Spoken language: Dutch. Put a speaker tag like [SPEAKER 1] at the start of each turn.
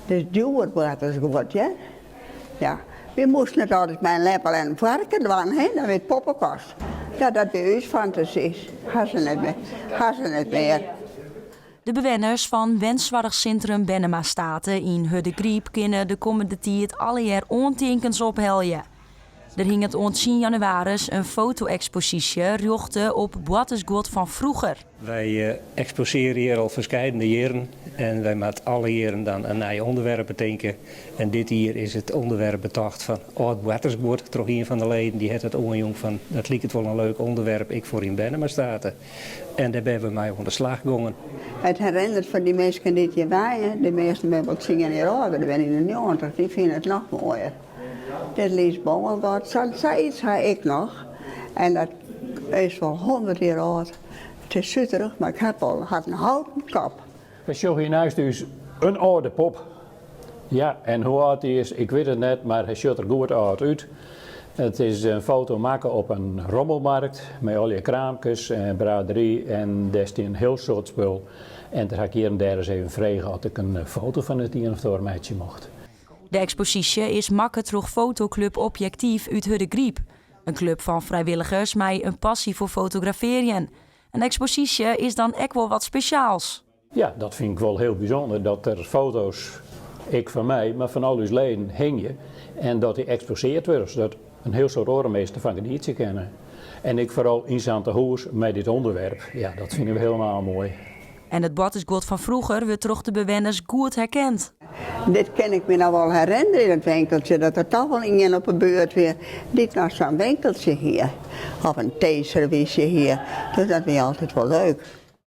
[SPEAKER 1] Dus duur wordt het goed, ja. Ja. We moesten het altijd met een lepel en een varken doen, hè, dat werd poppenkast. Ja, dat bij ons fantasies. Gaan ze niet meer.
[SPEAKER 2] De bewoners van Wenswaardigcentrum Benema-Staten in Huddegriep kunnen de komende tijd alle jaar ontenkens opheljen. Er hing het op 10 januari een foto-expositie rjochte op wat is God van vroeger.
[SPEAKER 3] Wij exposeren hier al verschillende jaren en wij maken alle jaren dan een nieuw onderwerp bedenken. En dit hier is het onderwerp bedacht van oud Watersgoed. Toch een van de leden die het onjong van dat lijkt het wel een leuk onderwerp ik voor in Benema-Staten. En daar hebben we mij aan de slag gegaan.
[SPEAKER 1] Het herinnert van die mensen die hier waaien, de meesten met wat zingen hier ouder, die ben in de 90, die vinden het nog mooier. Dit leest Bongelbad, zoiets ga ik nog. En dat is wel 100 jaar oud. Het is zutterig, maar ik had een houten kop.
[SPEAKER 4] We zien hier naast dus een oude pop. Ja, en hoe oud die is, ik weet het niet, maar hij ziet er goed oud uit. Het is een foto maken op een rommelmarkt met al je kraampjes en braderie en daar is een heel soort spul. En daar ga ik hier en daar eens even vragen of ik een foto van het een of andere meisje mocht.
[SPEAKER 2] De expositie is makke terug fotoclub Objectief uit Huddegriep. Een club van vrijwilligers met een passie voor fotograferen. Een expositie is dan ook wel wat speciaals.
[SPEAKER 4] Ja, dat vind ik wel heel bijzonder, dat er foto's, ik van mij, maar van al uw leden hingen. En dat die exposeerd wordt, zodat een heel soort orenmeester van genieten kennen. En ik vooral in Zantehoes met dit onderwerp, ja, dat vinden we helemaal mooi.
[SPEAKER 2] En het bad is God van vroeger wordt toch de bewoners goed herkend.
[SPEAKER 1] Dit kan ik me nou wel herinneren in het winkeltje, dat er toch wel iemand op de beurt weer dit naar zo'n winkeltje hier. Of een theeserviesje hier, dus dat vind je altijd wel leuk.